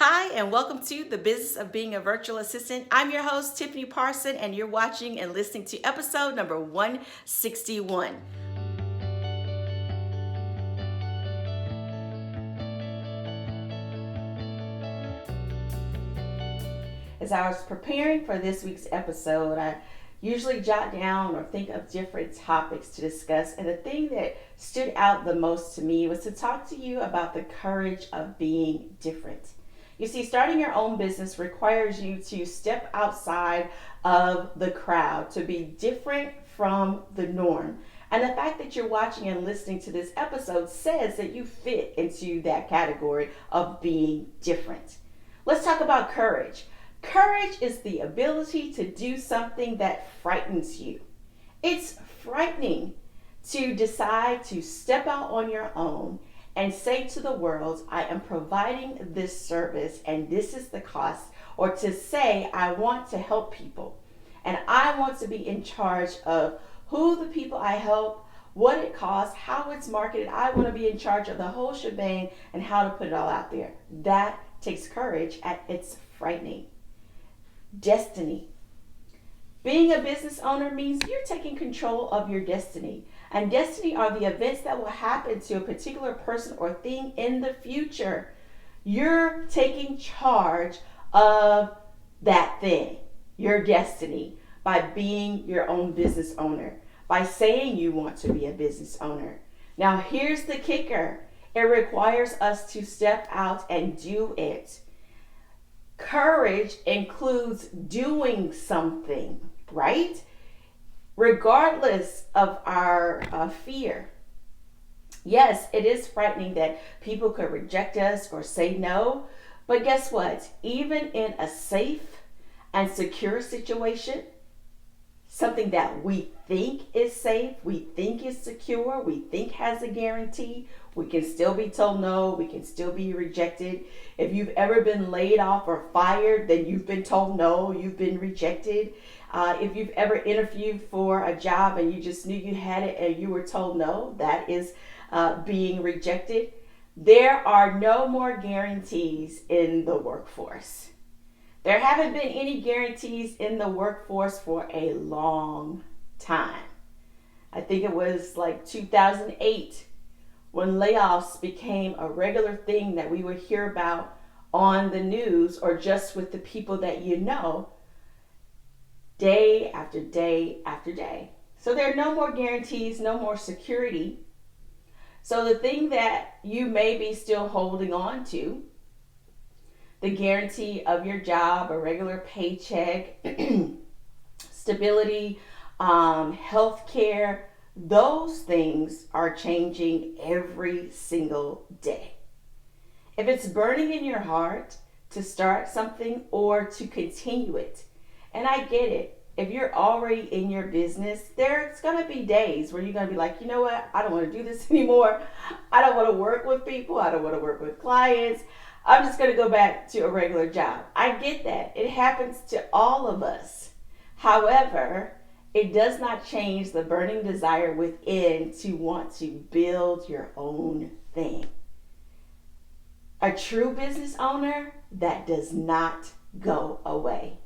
Hi, and welcome to The Business of Being a Virtual Assistant. I'm your host, Tiffany Parson, and you're watching and listening to episode number 161. As I was preparing for this week's episode, I usually jot down or think of different topics to discuss, and the thing that stood out the most to me was to talk to you about the courage of being different. You see, starting your own business requires you to step outside of the crowd, to be different from the norm. And the fact that you're watching and listening to this episode says that you fit into that category of being different. Let's talk about courage. Courage is the ability to do something that frightens you. It's frightening to decide to step out on your own and say to the world, I am providing this service and this is the cost, or to say, I want to help people and I want to be in charge of who the people I help, what it costs, how it's marketed. I want to be in charge of the whole shebang and how to put it all out there. That takes courage, and it's frightening. Destiny. Being a business owner means you're taking control of your destiny. And destiny are the events that will happen to a particular person or thing in the future. You're taking charge of that thing, your destiny, by being your own business owner, by saying you want to be a business owner. Now, here's the kicker. It requires us to step out and do it. Courage includes doing something, right? Regardless of our fear. Yes, it is frightening that people could reject us or say no, but guess what? Even in a safe and secure situation, something that we think is safe, we think is secure, we think has a guarantee, we can still be told no, we can still be rejected. If you've ever been laid off or fired, then you've been told no, you've been rejected. If you've ever interviewed for a job and you just knew you had it and you were told no, that is being rejected. There are no more guarantees in the workforce. There haven't been any guarantees in the workforce for a long time. I think it was like 2008 when layoffs became a regular thing that we would hear about on the news or just with the people that you know, day after day after day. So there are no more guarantees, no more security. So the thing that you may be still holding on to, the guarantee of your job, a regular paycheck, stability, health care, those things are changing every single day. If it's burning in your heart to start something or to continue it, and I get it, if you're already in your business, there's going to be days where you're going to be like, you know what, I don't want to do this anymore. I don't want to work with people. I don't want to work with clients. I'm just going to go back to a regular job. I get that. It happens to all of us. However, it does not change the burning desire within to want to build your own thing. A true business owner, that does not go away.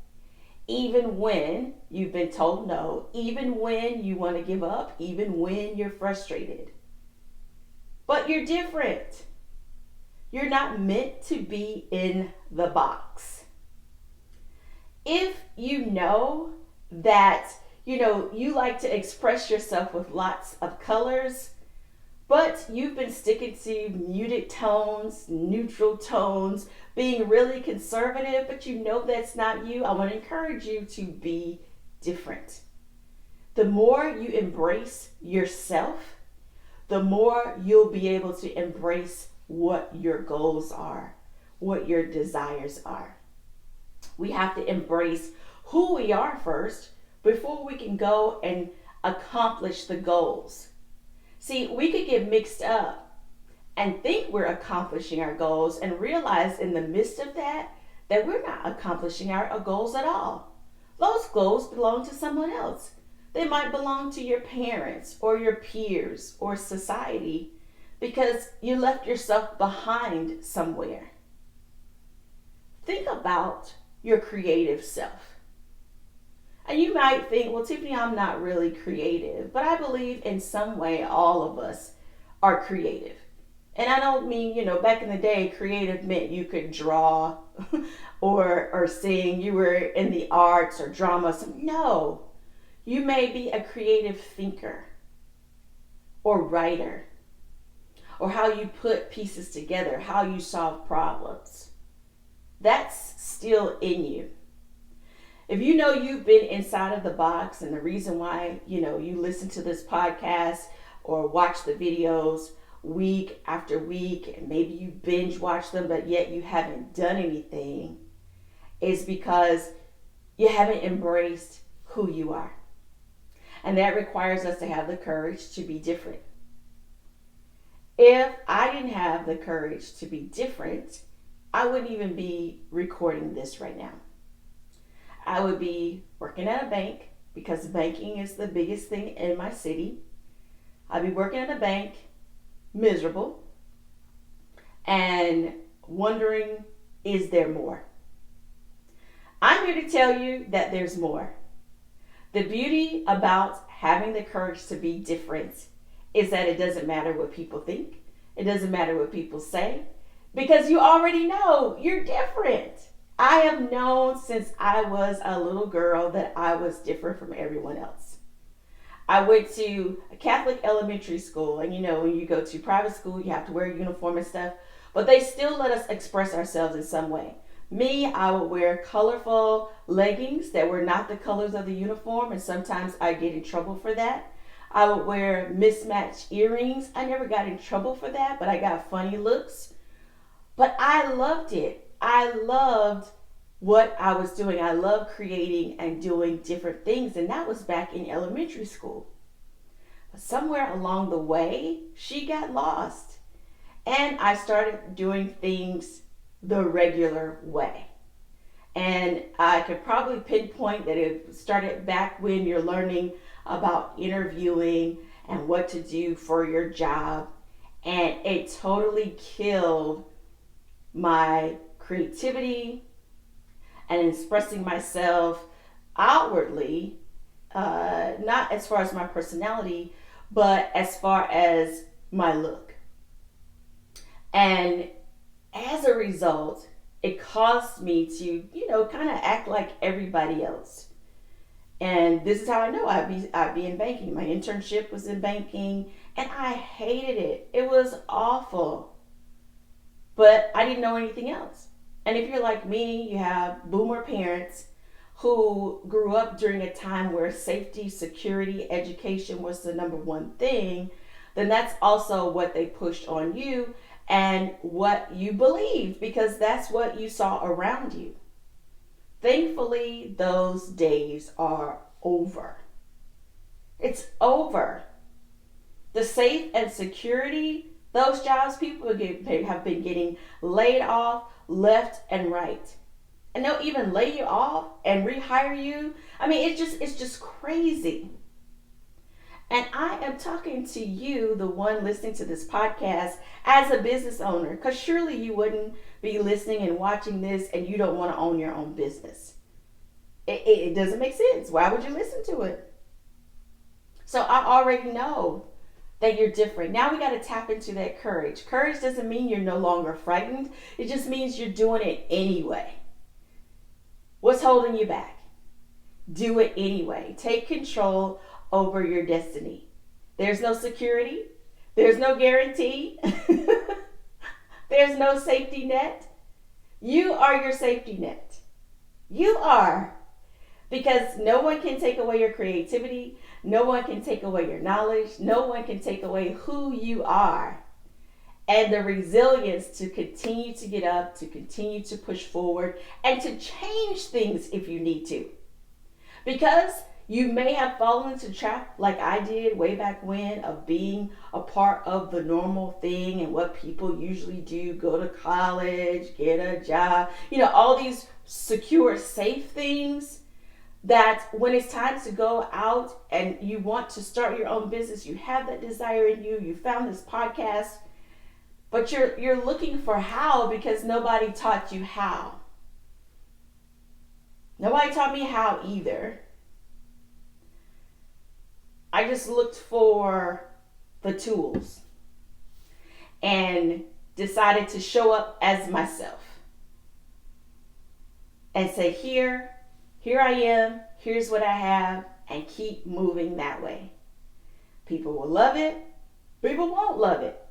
Even when you've been told no, even when you want to give up, even when you're frustrated. But you're different. You're not meant to be in the box. If you know that, you like to express yourself with lots of colors, but you've been sticking to muted tones, neutral tones, being really conservative, but you know that's not you, I want to encourage you to be different. The more you embrace yourself, the more you'll be able to embrace what your goals are, what your desires are. We have to embrace who we are first before we can go and accomplish the goals. See, we could get mixed up and think we're accomplishing our goals and realize in the midst of that we're not accomplishing our goals at all. Those goals belong to someone else. They might belong to your parents or your peers or society because you left yourself behind somewhere. about your creative self. And you might think, well, Tiffany, I'm not really creative, but I believe in some way all of us are creative. And I don't mean, back in the day, creative meant you could draw or sing, you were in the arts or drama. No, you may be a creative thinker or writer, or how you put pieces together, how you solve problems. That's still in you. If you know you've been inside of the box, and the reason why, you listen to this podcast or watch the videos week after week, and maybe you binge watch them, but yet you haven't done anything, is because you haven't embraced who you are. And that requires us to have the courage to be different. If I didn't have the courage to be different, I wouldn't even be recording this right now. I would be working at a bank, because banking is the biggest thing in my city. I'd be working at a bank, miserable, and wondering, is there more? I'm here to tell you that there's more. The beauty about having the courage to be different is that it doesn't matter what people think. It doesn't matter what people say, because you already know you're different. I have known since I was a little girl that I was different from everyone else. I went to a Catholic elementary school, and when you go to private school, you have to wear a uniform and stuff, but they still let us express ourselves in some way. Me, I would wear colorful leggings that were not the colors of the uniform, and sometimes I get in trouble for that. I would wear mismatched earrings. I never got in trouble for that, but I got funny looks. But I loved it. I loved what I was doing. I loved creating and doing different things, and that was back in elementary school. But somewhere along the way, she got lost, and I started doing things the regular way. And I could probably pinpoint that it started back when you're learning about interviewing and what to do for your job. And it totally killed my creativity and expressing myself outwardly, not as far as my personality, but as far as my look. And as a result, it caused me to, kind of act like everybody else. And this is how I know I'd be in banking. My internship was in banking, and I hated it. It was awful. But I didn't know anything else. And if you're like me, you have boomer parents who grew up during a time where safety, security, education was the number one thing, then that's also what they pushed on you and what you believed, because that's what you saw around you. Thankfully, those days are over. It's over. The safe and security, those jobs, people have been getting laid off left and right. And they'll even lay you off and rehire you. I mean, it's just crazy. And I am talking to you, the one listening to this podcast, as a business owner, because surely you wouldn't be listening and watching this and you don't want to own your own business. It doesn't make sense. Why would you listen to it? So I already know that you're different. Now we got to tap into that courage. Courage doesn't mean you're no longer frightened. It just means you're doing it anyway. What's holding you back? Do it anyway. Take control over your destiny. There's no security. There's no guarantee. There's no safety net. You are your safety net. You are. Because no one can take away your creativity. No one can take away your knowledge. No one can take away who you are. And the resilience to continue to get up, to continue to push forward, and to change things if you need to. Because you may have fallen into the trap like I did way back when of being a part of the normal thing and what people usually do, go to college, get a job, all these secure, safe things, that when it's time to go out and you want to start your own business, you have that desire in you, you found this podcast, but you're looking for how because nobody taught you how. Nobody taught me how either. I just looked for the tools and decided to show up as myself and say, here I am, here's what I have, and keep moving that way. People will love it, people won't love it.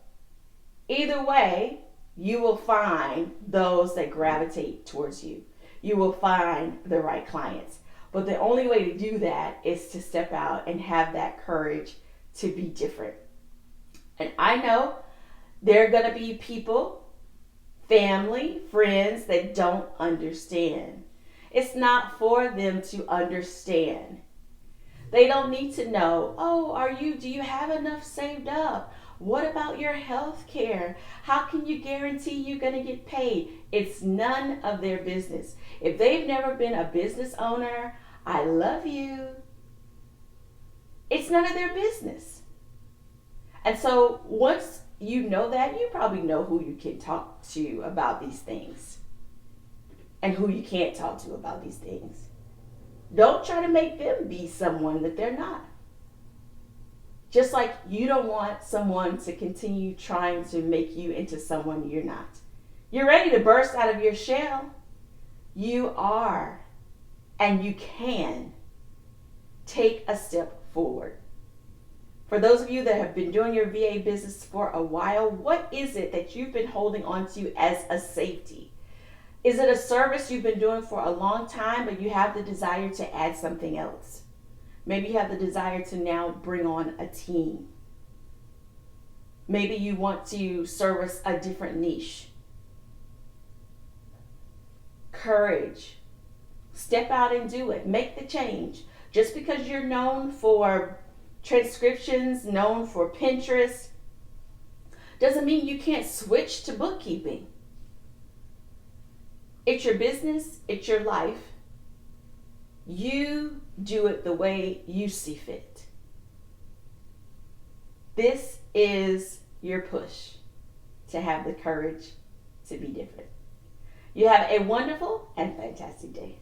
Either way, you will find those that gravitate towards you. You will find the right clients. But the only way to do that is to step out and have that courage to be different. And I know there are going to be people, family, friends that don't understand. It's not for them to understand. They don't need to know, oh, do you have enough saved up? What about your health care? How can you guarantee you're going to get paid? It's none of their business. If they've never been a business owner, I love you. It's none of their business. And so once you know that, you probably know who you can talk to about these things and who you can't talk to about these things. Don't try to make them be someone that they're not. Just like you don't want someone to continue trying to make you into someone you're not. You're ready to burst out of your shell. You are, and you can take a step forward. For those of you that have been doing your VA business for a while, what is it that you've been holding on to as a safety? Is it a service you've been doing for a long time, but you have the desire to add something else? Maybe you have the desire to now bring on a team. Maybe you want to service a different niche. Courage. Step out and do it. Make the change. Just because you're known for transcriptions, known for Pinterest, doesn't mean you can't switch to bookkeeping. It's your business, it's your life. You do it the way you see fit. This is your push to have the courage to be different. You have a wonderful and fantastic day.